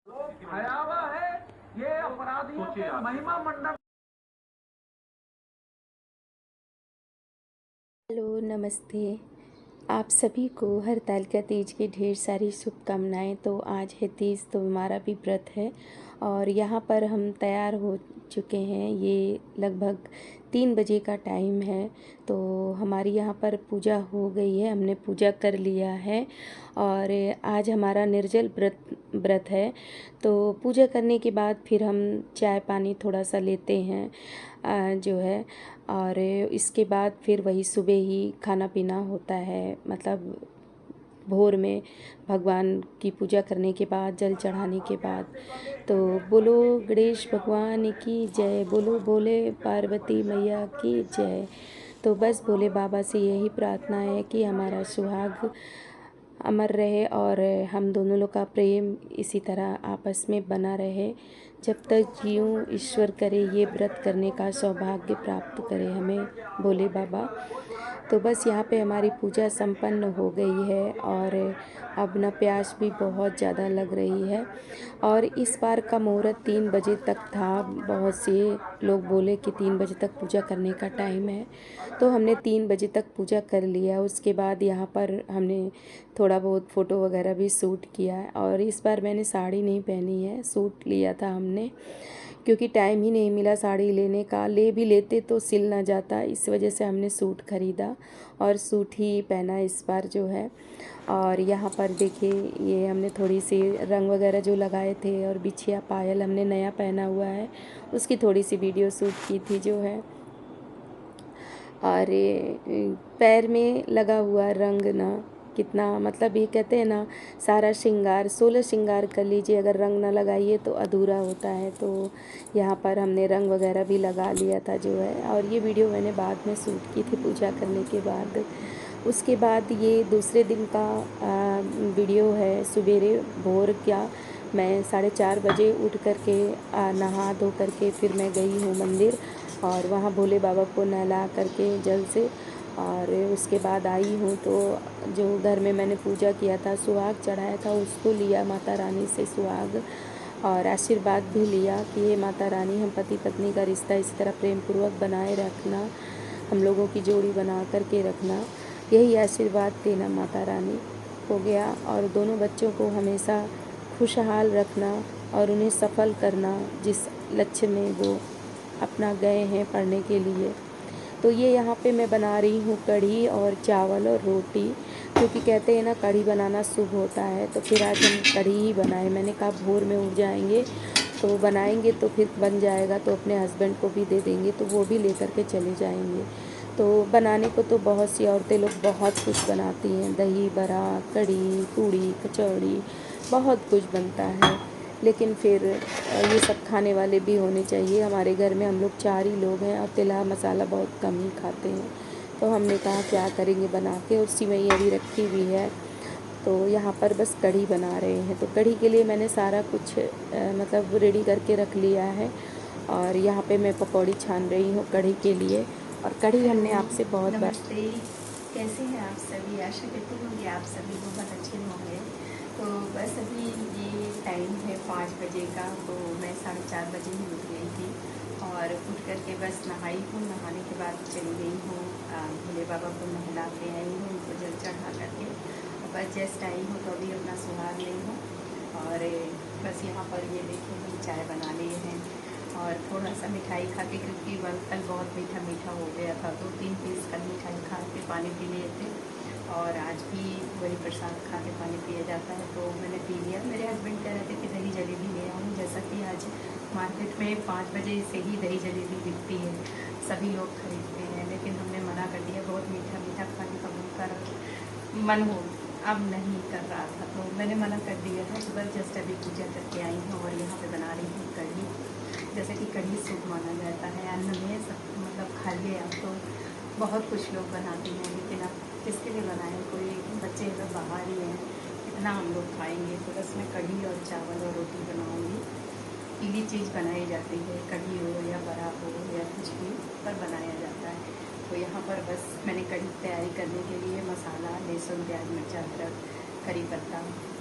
भयावह है ये अपराधियों के महिमा मंडन। हेलो, नमस्ते। आप सभी को हरतालिका तीज की ढेर सारी शुभकामनाएं। तो आज है तीज, तो हमारा भी व्रत है और यहाँ पर हम तैयार हो चुके हैं। ये लगभग 3 बजे का टाइम है। तो हमारी यहाँ पर पूजा हो गई है, हमने पूजा कर लिया है और आज हमारा निर्जल व्रत है। तो पूजा करने के बाद फिर हम चाय पानी थोड़ा सा लेते हैं जो है, और इसके बाद फिर वही सुबह ही खाना पीना होता है। मतलब भोर में भगवान की पूजा करने के बाद, जल चढ़ाने के बाद। तो बोलो गणेश भगवान की जय, बोलो बोले पार्वती मैया की जय। तो बस भोले बाबा से यही प्रार्थना है कि हमारा सुहाग अमर रहे और हम दोनों लोग का प्रेम इसी तरह आपस में बना रहे। जब तक जीऊँ ईश्वर करे ये व्रत करने का सौभाग्य प्राप्त करे हमें भोले बाबा। तो बस यहाँ पे हमारी पूजा संपन्न हो गई है और अब न प्यास भी बहुत ज़्यादा लग रही है। और इस बार का मुहूर्त 3 बजे तक था। बहुत से लोग बोले कि 3 बजे तक पूजा करने का टाइम है, तो हमने 3 बजे तक पूजा कर लिया। उसके बाद यहाँ पर हमने थोड़ा बहुत फ़ोटो वगैरह भी शूट किया है। और इस बार मैंने साड़ी नहीं पहनी है, सूट लिया था हमने, क्योंकि टाइम ही नहीं मिला साड़ी लेने का। ले भी लेते तो सिल ना जाता, इस वजह से हमने सूट ख़रीदा और सूट ही पहना इस बार जो है। और यहाँ पर देखिए, ये हमने थोड़ी सी रंग वगैरह जो लगाए थे और बिछिया पायल हमने नया पहना हुआ है, उसकी थोड़ी सी वीडियो शूट की थी जो है। और पैर में लगा हुआ रंग ना कितना, मतलब ये कहते हैं ना, सारा श्रृंगार 16 श्रृंगार कर लीजिए, अगर रंग ना लगाइए तो अधूरा होता है। तो यहाँ पर हमने रंग वगैरह भी लगा लिया था जो है। और ये वीडियो मैंने बाद में शूट की थी पूजा करने के बाद। उसके बाद ये दूसरे दिन का वीडियो है। सवेरे भोर क्या, मैं 4:30 बजे उठ करके नहा धो करके फिर मैं गई हूँ मंदिर और वहाँ भोले बाबा को नहला करके जल से, और उसके बाद आई हूँ। तो जो घर में मैंने पूजा किया था, सुहाग चढ़ाया था, उसको लिया माता रानी से सुहाग और आशीर्वाद भी लिया कि हे माता रानी, हम पति पत्नी का रिश्ता इसी तरह प्रेम पूर्वक बनाए रखना, हम लोगों की जोड़ी बना करके रखना, यही आशीर्वाद देना माता रानी। हो गया। और दोनों बच्चों को हमेशा खुशहाल रखना और उन्हें सफल करना जिस लक्ष्य में वो अपना गए हैं पढ़ने के लिए। तो ये यहाँ पे मैं बना रही हूँ कढ़ी और चावल और रोटी, क्योंकि कहते हैं ना कढ़ी बनाना शुभ होता है। तो फिर आज हम कढ़ी ही बनाए। मैंने कहा भोर में उठ जाएंगे तो बनाएंगे तो फिर बन जाएगा, तो अपने हस्बैंड को भी दे देंगे तो वो भी लेकर के चले जाएंगे। तो बनाने को तो बहुत सी औरतें लोग बहुत कुछ बनाती हैं, दही बड़ा, कढ़ी, पूड़ी, कचौड़ी, बहुत कुछ बनता है। लेकिन फिर ये सब खाने वाले भी होने चाहिए। हमारे घर में हम लोग 4 ही लोग हैं और तेला मसाला बहुत कम ही खाते हैं। तो हमने कहा क्या करेंगे बना के, और सिवई अभी रखी हुई है। तो यहाँ पर बस कढ़ी बना रहे हैं। तो कढ़ी के लिए मैंने सारा कुछ मतलब रेडी करके रख लिया है। और यहाँ पे मैं पकौड़ी छान रही हूँ कढ़ी के लिए। और कढ़ी हमने आपसे बहुत बार। नमस्ते, कैसे हैं आप सभी? आशा करती हूँ कि आप सभी बहुत अच्छे होंगे। तो बस अभी ये टाइम है 5 बजे का, तो मैं 4:30 बजे ही उठ गई थी और उठ करके बस नहाई हूँ। नहाने के बाद चली गई हूँ भोले बाबा को नहला के आई हूँ, उनको जल चढ़ा करके बस जस्ट आई हूँ। तो अभी अपना सुहाग ली हूँ और बस यहाँ पर ये देखिए हम चाय बना लिए हैं और थोड़ा सा मिठाई खा के, क्योंकि कल बहुत मीठा मीठा हो गया था, 2-3 पीस कल मिठाई खा के पानी पी लिए थे और आज भी वही प्रसाद खा के पानी पिया जाता है, तो मैंने पी लिया। मेरे हस्बैंड कह रहे थे कि दही जलेबी ले आऊँ, जैसा कि आज मार्केट में 5 बजे से ही दही जलेबी बिकती है, सभी लोग खरीदते हैं, लेकिन हमने मना कर दिया। बहुत मीठा मीठा खाने का मन हो अब नहीं कर रहा था, तो मैंने मना कर दिया था। सुबह जस्ट अभी पूजा करके आई हूँ और यहाँ पे बना रही हूँ कढ़ी। जैसे कि कढ़ी शुभ माना जाता है अन्न में, सब मतलब खाइए आप। तो बहुत कुछ लोग बनाते हैं, लेकिन अब किसके लिए बनाएं? कोई बच्चे अगर बाहर ही हैं, इतना हम लोग खाएंगे? तो बस मैं कढ़ी और चावल और रोटी बनाऊंगी। पीली चीज़ बनाई जाती है, कढ़ी हो या बड़ा हो या कुछ भी पर बनाया जाता है। तो यहाँ पर बस मैंने कढ़ी तैयारी करने के लिए मसाला, लहसुन, प्याज, मिर्च, अदरक करी पत्ता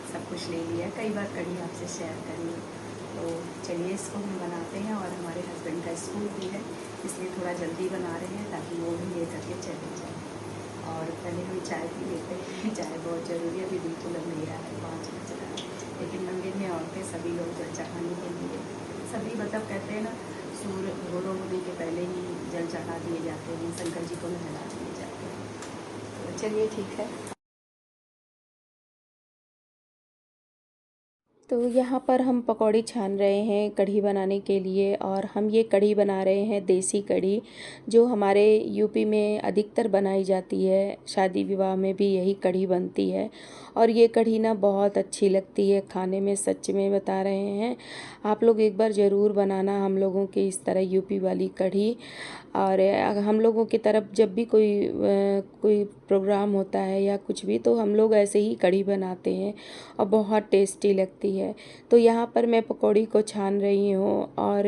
सब कुछ ले लिया। कई बार कड़ी आपसे शेयर करी, तो चलिए इसको हम बनाते हैं। और हमारे हस्बैंड का स्कूल भी है, इसलिए थोड़ा जल्दी बना रहे हैं ताकि वो भी ले करके चले जाए। और पहले हम चाय पी लेते हैं, चाय बहुत ज़रूरी है। अभी बिल्कुल अंधेरा है, 5 बज रहा है, लेकिन मंदिर में औरतें सभी लोग जल चढ़ाने के लिए सभी मतलब कहते हैं ना, सूर्य घोरों होने के पहले ही जल चढ़ा दिए जाते हैं, शंकर जी को नहला दिए जाते हैं। तो चलिए ठीक है। तो यहाँ पर हम पकौड़ी छान रहे हैं कढ़ी बनाने के लिए, और हम ये कढ़ी बना रहे हैं देसी कढ़ी, जो हमारे यूपी में अधिकतर बनाई जाती है। शादी विवाह में भी यही कढ़ी बनती है, और ये कढ़ी ना बहुत अच्छी लगती है खाने में, सच में बता रहे हैं। आप लोग एक बार ज़रूर बनाना हम लोगों के इस तरह यूपी वाली कढ़ी। और हम लोगों की तरफ जब भी कोई प्रोग्राम होता है या कुछ भी, तो हम लोग ऐसे ही कढ़ी बनाते हैं और बहुत टेस्टी लगती है। तो यहाँ पर मैं पकौड़ी को छान रही हूँ, और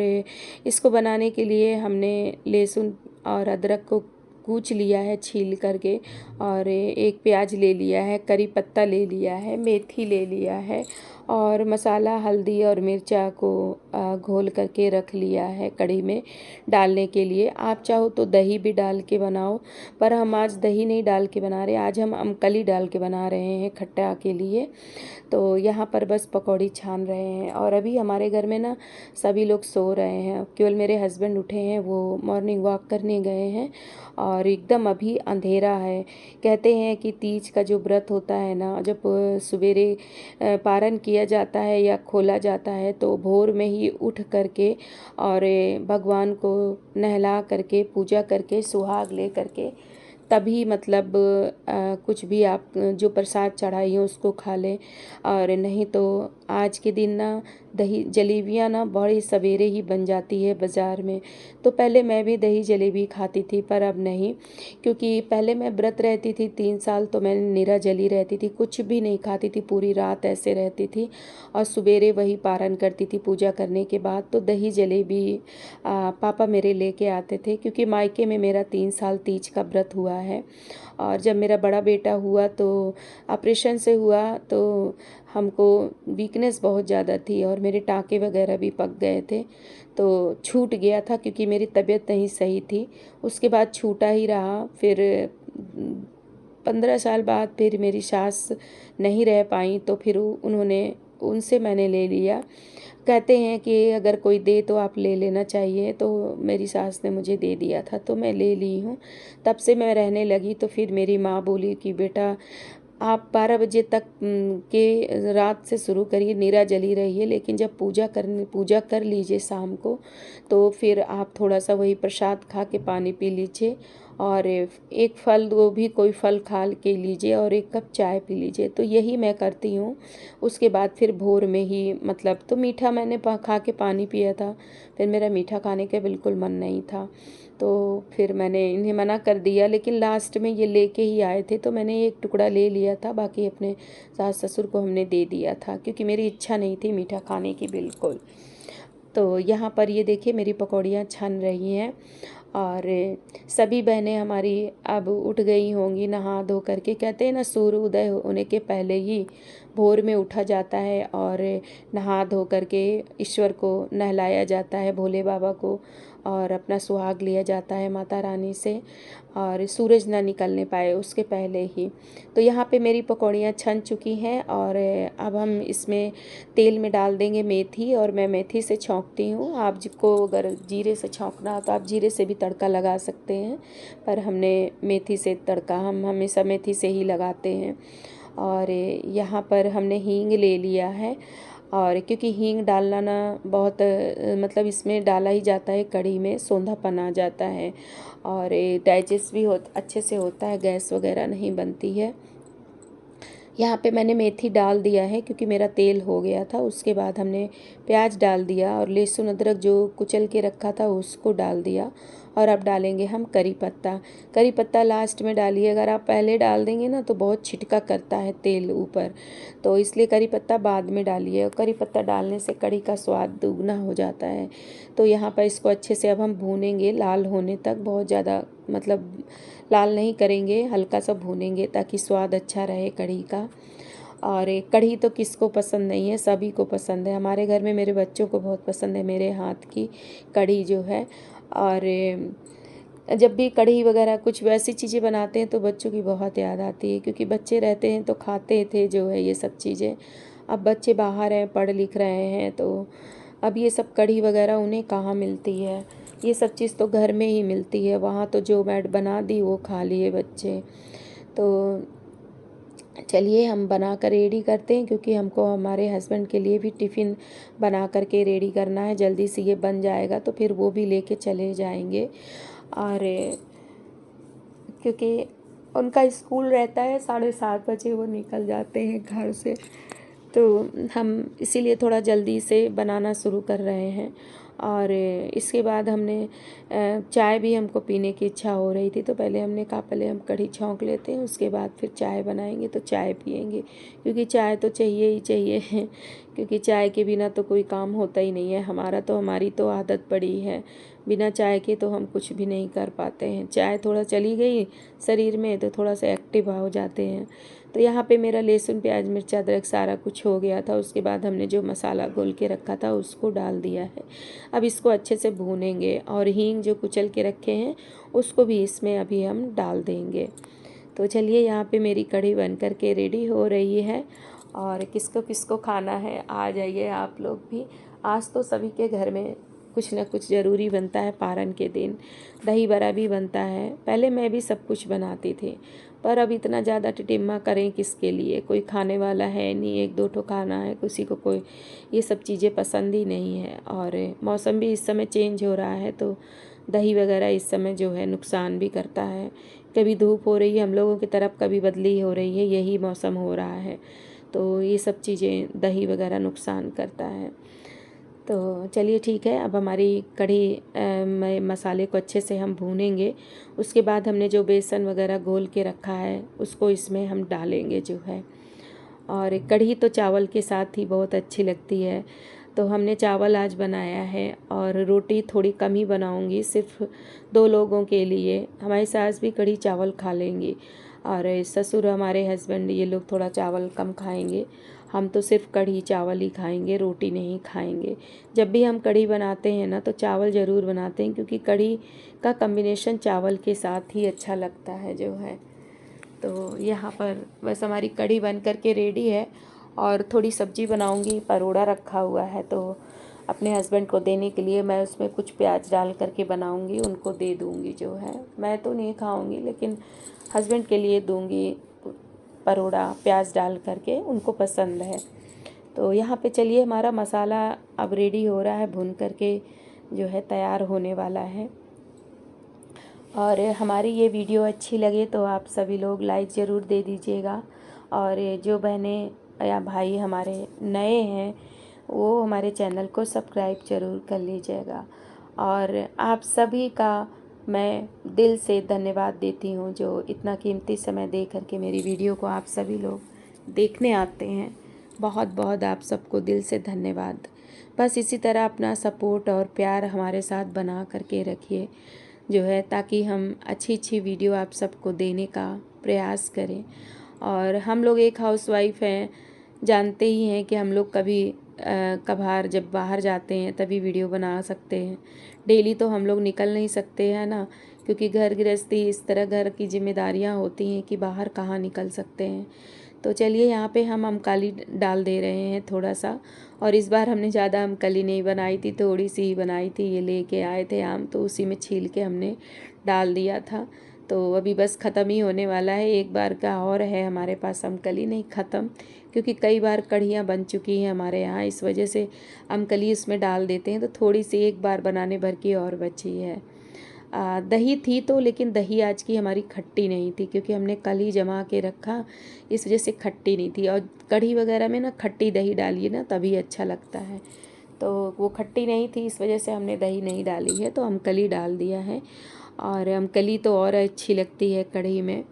इसको बनाने के लिए हमने लहसुन और अदरक को कूच लिया है छील करके, और एक प्याज ले लिया है, करी पत्ता ले लिया है, मेथी ले लिया है, और मसाला हल्दी और मिर्चा को घोल करके रख लिया है कढ़ी में डालने के लिए। आप चाहो तो दही भी डाल के बनाओ, पर हम आज दही नहीं डाल के बना रहे, आज हम अमकली डाल के बना रहे हैं खट्टा के लिए। तो यहाँ पर बस पकौड़ी छान रहे हैं। और अभी हमारे घर में ना सभी लोग सो रहे हैं, केवल मेरे हस्बैंड उठे हैं, वो मॉर्निंग वॉक करने गए हैं, और एकदम अभी अंधेरा है। कहते हैं कि तीज का जो व्रत होता है ना, जब सवेरे पारण किया जाता है या खोला जाता है, तो भोर में ही उठ करके और भगवान को नहला करके पूजा करके सुहाग ले करके तभी मतलब कुछ भी आप जो प्रसाद चढ़ाई हो उसको खा लें। और नहीं तो आज के दिन ना दही जलेबियाँ ना बड़ी सवेरे ही बन जाती है बाज़ार में। तो पहले मैं भी दही जलेबी खाती थी, पर अब नहीं, क्योंकि पहले मैं व्रत रहती थी 3 साल, तो मैं निरा जली रहती थी, कुछ भी नहीं खाती थी, पूरी रात ऐसे रहती थी, और सवेरे वही पारण करती थी पूजा करने के बाद। तो दही जलेबी पापा मेरे लेके आते थे, क्योंकि मायके में मेरा 3 साल तीज का व्रत हुआ है। और जब मेरा बड़ा बेटा हुआ तो ऑपरेशन से हुआ, तो हमको वीकनेस बहुत ज़्यादा थी और मेरे टाँके वगैरह भी पक गए थे, तो छूट गया था, क्योंकि मेरी तबीयत नहीं सही थी। उसके बाद छूटा ही रहा। फिर 15 साल बाद फिर मेरी सास नहीं रह पाई, तो फिर उन्होंने उनसे मैंने ले लिया। कहते हैं कि अगर कोई दे तो आप ले लेना चाहिए, तो मेरी सास ने मुझे दे दिया था, तो मैं ले ली हूँ। तब से मैं रहने लगी। तो फिर मेरी माँ बोली कि बेटा आप 12 बजे तक के रात से शुरू करिए, नीरा जली रहिए, लेकिन जब पूजा कर लीजिए शाम को, तो फिर आप थोड़ा सा वही प्रसाद खा के पानी पी लीजिए, और एक फल, वो भी कोई फल खा के लीजिए, और 1 कप चाय पी लीजिए। तो यही मैं करती हूँ। उसके बाद फिर भोर में ही मतलब, तो मीठा मैंने खा के पानी पिया था, फिर मेरा मीठा खाने का बिल्कुल मन नहीं था, तो फिर मैंने इन्हें मना कर दिया। लेकिन लास्ट में ये लेके ही आए थे, तो मैंने एक टुकड़ा ले लिया था, बाकी अपने सास ससुर को हमने दे दिया था, क्योंकि मेरी इच्छा नहीं थी मीठा खाने की बिल्कुल। तो यहाँ पर ये देखिए मेरी पकौड़ियाँ छन रही हैं, और सभी बहनें हमारी अब उठ गई होंगी नहा धो करके। कहते हैं ना, सूर्य उदय होने के पहले ही भोर में उठा जाता है, और नहा धो करके ईश्वर को नहलाया जाता है, भोले बाबा को, और अपना सुहाग लिया जाता है माता रानी से, और सूरज ना निकलने पाए उसके पहले ही। तो यहाँ पे मेरी पकौड़ियाँ छन चुकी हैं, और अब हम इसमें तेल में डाल देंगे मेथी, और मैं मेथी से छौंकती हूँ। आप जिसको अगर जीरे से छौंकना हो तो आप जीरे से भी तड़का लगा सकते हैं, पर हमने मेथी से तड़का, हम हमेशा मेथी से ही लगाते हैं। और यहाँ पर हमने हींग ले लिया है, और क्योंकि हींग डालना ना बहुत मतलब इसमें डाला ही जाता है कढ़ी में, सौंधापन आ जाता है, और डाइजेस्ट भी अच्छे से होता है, गैस वगैरह नहीं बनती है। यहाँ पे मैंने मेथी डाल दिया है, क्योंकि मेरा तेल हो गया था। उसके बाद हमने प्याज डाल दिया, और लहसुन अदरक जो कुचल के रखा था उसको डाल दिया। और अब डालेंगे हम करी पत्ता। करी पत्ता लास्ट में डालिए, अगर आप पहले डाल देंगे ना तो बहुत छिटका करता है तेल ऊपर, तो इसलिए करी पत्ता बाद में डालिए। और करी पत्ता डालने से कढ़ी का स्वाद दुगना हो जाता है। तो यहाँ पर इसको अच्छे से अब हम भूनेंगे लाल होने तक, बहुत ज़्यादा मतलब लाल नहीं करेंगे, हल्का सा भूनेंगे ताकि स्वाद अच्छा रहे कढ़ी का। और कढ़ी तो किसको पसंद नहीं है, सभी को पसंद है। हमारे घर में मेरे बच्चों को बहुत पसंद है मेरे हाथ की कढ़ी जो है। और जब भी कढ़ी वगैरह कुछ वैसी चीज़ें बनाते हैं तो बच्चों की बहुत याद आती है, क्योंकि बच्चे रहते हैं तो खाते थे जो है ये सब चीज़ें। अब बच्चे बाहर हैं, पढ़ लिख रहे हैं, तो अब ये सब कढ़ी वगैरह उन्हें कहाँ मिलती है। ये सब चीज़ तो घर में ही मिलती है, वहाँ तो जो मैड बना दी वो खा लिए बच्चे। तो चलिए हम बना कर रेडी करते हैं, क्योंकि हमको हमारे हस्बैंड के लिए भी टिफ़िन बना कर के रेडी करना है। जल्दी से ये बन जाएगा तो फिर वो भी लेके चले जाएंगे। और क्योंकि उनका स्कूल रहता है 7:30 बजे वो निकल जाते हैं घर से, तो हम इसीलिए थोड़ा जल्दी से बनाना शुरू कर रहे हैं। और इसके बाद हमने चाय भी हमको पीने की इच्छा हो रही थी, तो पहले हमने कहा पहले हम कढ़ी छौंक लेते हैं, उसके बाद फिर चाय बनाएंगे तो चाय पियेंगे, क्योंकि चाय तो चाहिए ही चाहिए क्योंकि चाय के बिना तो कोई काम होता ही नहीं है। हमारी तो आदत पड़ी है, बिना चाय के तो हम कुछ भी नहीं कर पाते हैं। चाय थोड़ा चली गई शरीर में तो थोड़ा सा एक्टिव हो जाते हैं। तो यहाँ पे मेरा लहसुन प्याज मिर्च अदरक सारा कुछ हो गया था। उसके बाद हमने जो मसाला घोल के रखा था उसको डाल दिया है। अब इसको अच्छे से भूनेंगे, और हींग जो कुचल के रखे हैं उसको भी इसमें अभी हम डाल देंगे। तो चलिए यहाँ पे मेरी कढ़ी बन कर के रेडी हो रही है। और किसको किसको खाना है आ जाइए आप लोग भी। आज तो सभी के घर में कुछ ना कुछ ज़रूरी बनता है। पारन के दिन दही बड़ा भी बनता है। पहले मैं भी सब कुछ बनाती थी, पर अब इतना ज़्यादा टिटिम्मा करें किसके लिए, कोई खाने वाला है नहीं, एक दो ठो खाना है, किसी को कोई ये सब चीज़ें पसंद ही नहीं है। और मौसम भी इस समय चेंज हो रहा है, तो दही वगैरह इस समय जो है नुकसान भी करता है। कभी धूप हो रही है हम लोगों की तरफ, कभी बदली हो रही है, यही मौसम हो रहा है, तो ये सब चीज़ें दही वगैरह नुकसान करता है। तो चलिए ठीक है, अब हमारी कढ़ी मसाले को अच्छे से हम भूनेंगे। उसके बाद हमने जो बेसन वगैरह घोल के रखा है उसको इसमें हम डालेंगे जो है। और कढ़ी तो चावल के साथ ही बहुत अच्छी लगती है, तो हमने चावल आज बनाया है और रोटी थोड़ी कम ही बनाऊंगी, सिर्फ 2 लोगों के लिए। हमारी सास भी कढ़ी चावल खा लेंगी, और ससुर हमारे हस्बैंड ये लोग थोड़ा चावल कम खाएंगे। हम तो सिर्फ कढ़ी चावल ही खाएंगे, रोटी नहीं खाएंगे। जब भी हम कढ़ी बनाते हैं ना तो चावल ज़रूर बनाते हैं, क्योंकि कढ़ी का कम्बिनेशन चावल के साथ ही अच्छा लगता है जो है। तो यहाँ पर बस हमारी कढ़ी बन कर के रेडी है, और थोड़ी सब्जी बनाऊंगी। परोड़ा रखा हुआ है, तो अपने हस्बैंड को देने के लिए मैं उसमें कुछ प्याज डाल करके बनाऊंगी, उनको दे दूंगी जो है। मैं तो नहीं खाऊंगी, लेकिन हस्बैंड के लिए दूंगी परोड़ा प्याज डाल करके, उनको पसंद है। तो यहाँ पे चलिए हमारा मसाला अब रेडी हो रहा है, भून करके जो है तैयार होने वाला है। और हमारी ये वीडियो अच्छी लगे तो आप सभी लोग लाइक ज़रूर दे दीजिएगा, और जो बहनें या भाई हमारे नए हैं वो हमारे चैनल को सब्सक्राइब ज़रूर कर लीजिएगा। और आप सभी का मैं दिल से धन्यवाद देती हूँ, जो इतना कीमती समय दे करके मेरी वीडियो को आप सभी लोग देखने आते हैं। बहुत बहुत आप सबको दिल से धन्यवाद। बस इसी तरह अपना सपोर्ट और प्यार हमारे साथ बना करके रखिए जो है, ताकि हम अच्छी अच्छी वीडियो आप सबको देने का प्रयास करें। और हम लोग एक हाउसवाइफ हैं, जानते ही हैं कि हम लोग कभी कभार जब बाहर जाते हैं तभी वीडियो बना सकते हैं। डेली तो हम लोग निकल नहीं सकते हैं ना, क्योंकि घर गृहस्थी इस तरह घर की जिम्मेदारियां होती हैं कि बाहर कहाँ निकल सकते हैं। तो चलिए यहाँ पे हम अमकाली डाल दे रहे हैं थोड़ा सा, और इस बार हमने ज़्यादा अमकली नहीं बनाई थी, थोड़ी सी ही बनाई थी। ये लेके आए थे आम, तो उसी में छील के हमने डाल दिया था। तो अभी बस ख़त्म ही होने वाला है, एक बार का और है हमारे पास अमकली, नहीं ख़त्म, क्योंकि कई बार कढ़ियाँ बन चुकी हैं हमारे यहाँ, इस वजह से अमकली उसमें डाल देते हैं। तो थोड़ी सी एक बार बनाने भर की और बची है। दही थी तो, लेकिन दही आज की हमारी खट्टी नहीं थी, क्योंकि हमने कल ही जमा के रखा, इस वजह से खट्टी नहीं थी। और कढ़ी वगैरह में ना खट्टी दही डालिए ना तभी अच्छा लगता है, तो वो खट्टी नहीं थी, इस वजह से हमने दही नहीं डाली है, तो अमकली डाल दिया है। और अमकली तो और अच्छी लगती है कढ़ी में।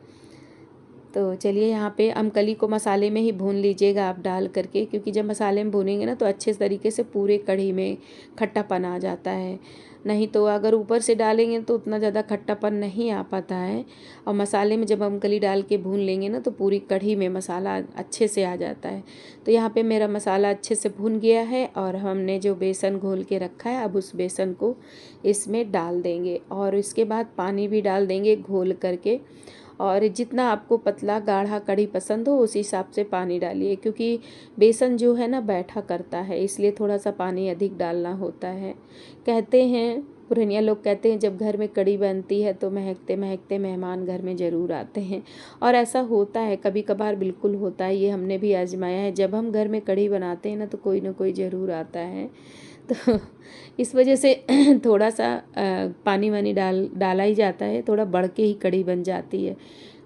तो चलिए यहाँ पे अमकली को मसाले में ही भून लीजिएगा आप डाल करके, क्योंकि जब मसाले में भूनेंगे ना तो अच्छे तरीके से पूरे कढ़ी में खट्टापन आ जाता है। नहीं तो अगर ऊपर से डालेंगे तो उतना ज़्यादा खट्टापन नहीं आ पाता है। और मसाले में जब अमकली डाल के भून लेंगे ना तो पूरी कढ़ी में मसाला अच्छे से आ जाता है। तो यहाँ पे मेरा मसाला अच्छे से भून गया है और हमने जो बेसन घोल के रखा है अब उस बेसन को इसमें डाल देंगे और इसके बाद पानी भी डाल देंगे घोल करके। और जितना आपको पतला गाढ़ा कढ़ी पसंद हो उस हिसाब से पानी डालिए, क्योंकि बेसन जो है ना बैठा करता है, इसलिए थोड़ा सा पानी अधिक डालना होता है। कहते हैं पुरनिया लोग कहते हैं जब घर में कढ़ी बनती है तो महकते महकते मेहमान घर में ज़रूर आते हैं, और ऐसा होता है, कभी कभार बिल्कुल होता है। ये हमने भी आजमाया है, जब हम घर में कढ़ी बनाते हैं ना तो कोई ना कोई ज़रूर आता है। तो इस वजह से थोड़ा सा पानी वानी डाला ही जाता है, थोड़ा बढ़ के ही कढ़ी बन जाती है,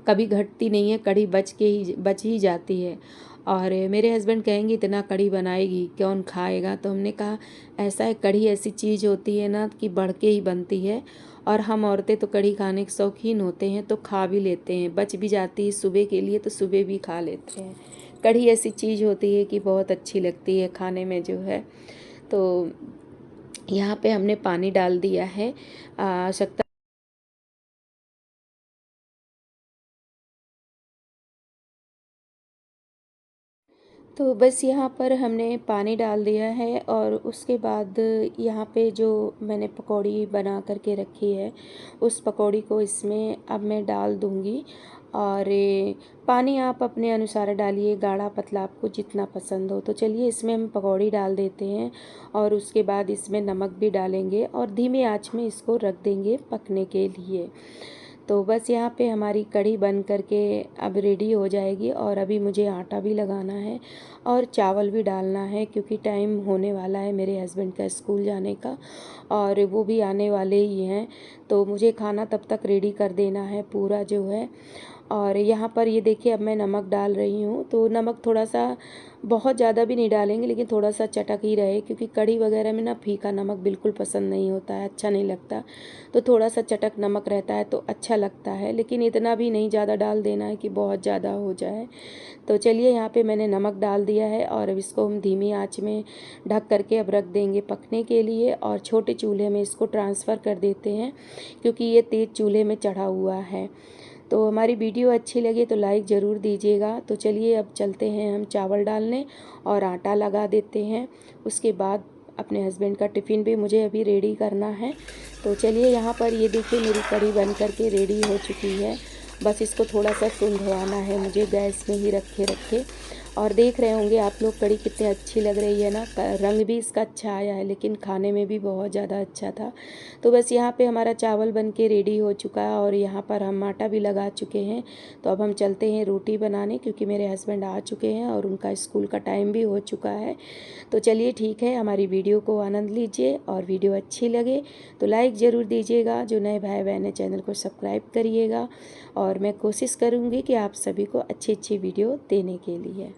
कभी घटती नहीं है कढ़ी, बच ही जाती है। और मेरे हस्बैंड कहेंगे इतना कढ़ी बनाएगी कौन खाएगा, तो हमने कहा ऐसा है, कढ़ी ऐसी चीज़ होती है ना कि बढ़ के ही बनती है, और हम औरतें तो कढ़ी खाने के शौकीन होते हैं तो खा भी लेते हैं, बच भी जाती है सुबह के लिए तो सुबह भी खा लेते हैं। कढ़ी ऐसी चीज़ होती है कि बहुत अच्छी लगती है खाने में जो है। तो यहाँ पे हमने पानी डाल दिया है आवश्यकता। तो बस यहाँ पर हमने पानी डाल दिया है और उसके बाद यहाँ पे जो मैंने पकौड़ी बना करके रखी है उस पकौड़ी को इसमें अब मैं डाल दूँगी। और पानी आप अपने अनुसार डालिए, गाढ़ा पतला आपको जितना पसंद हो। तो चलिए इसमें हम पकौड़ी डाल देते हैं और उसके बाद इसमें नमक भी डालेंगे और धीमी आंच में इसको रख देंगे पकने के लिए। तो बस यहाँ पे हमारी कढ़ी बन करके अब रेडी हो जाएगी। और अभी मुझे आटा भी लगाना है और चावल भी डालना है, क्योंकि टाइम होने वाला है मेरे हस्बैंड का स्कूल जाने का और वो भी आने वाले ही हैं, तो मुझे खाना तब तक रेडी कर देना है पूरा जो है। और यहाँ पर ये देखिए अब मैं नमक डाल रही हूँ, तो नमक थोड़ा सा, बहुत ज़्यादा भी नहीं डालेंगे लेकिन थोड़ा सा चटक ही रहे, क्योंकि कढ़ी वगैरह में ना फीका नमक बिल्कुल पसंद नहीं होता है, अच्छा नहीं लगता। तो थोड़ा सा चटक नमक रहता है तो अच्छा लगता है, लेकिन इतना भी नहीं ज़्यादा डाल देना है कि बहुत ज़्यादा हो जाए। तो चलिए यहाँ पे मैंने नमक डाल दिया है और अब इसको हम धीमी आंच में ढक करके अब रख देंगे पकने के लिए और छोटे चूल्हे में इसको ट्रांसफ़र कर देते हैं, क्योंकि ये तेज़ चूल्हे में चढ़ा हुआ है। तो हमारी वीडियो अच्छी लगे तो लाइक ज़रूर दीजिएगा। तो चलिए अब चलते हैं हम चावल डालने और आटा लगा देते हैं, उसके बाद अपने हस्बैंड का टिफ़िन भी मुझे अभी रेडी करना है। तो चलिए यहाँ पर ये देखिए मेरी कढ़ी बन करके रेडी हो चुकी है, बस इसको थोड़ा सा सुलझवाना है मुझे गैस में ही रखे। और देख रहे होंगे आप लोग कढ़ी कितनी अच्छी लग रही है ना, रंग भी इसका अच्छा आया है लेकिन खाने में भी बहुत ज़्यादा अच्छा था। तो बस यहाँ पे हमारा चावल बन के रेडी हो चुका है और यहाँ पर हम आटा भी लगा चुके हैं। तो अब हम चलते हैं रोटी बनाने, क्योंकि मेरे हस्बैंड आ चुके हैं और उनका स्कूल का टाइम भी हो चुका है। तो चलिए ठीक है, हमारी वीडियो को आनंद लीजिए और वीडियो अच्छी लगे तो लाइक ज़रूर दीजिएगा। जो नए भाई बहन हैं चैनल को सब्सक्राइब करिएगा और मैं कोशिश करूँगी कि आप सभी को अच्छी अच्छी वीडियो देने के लिए।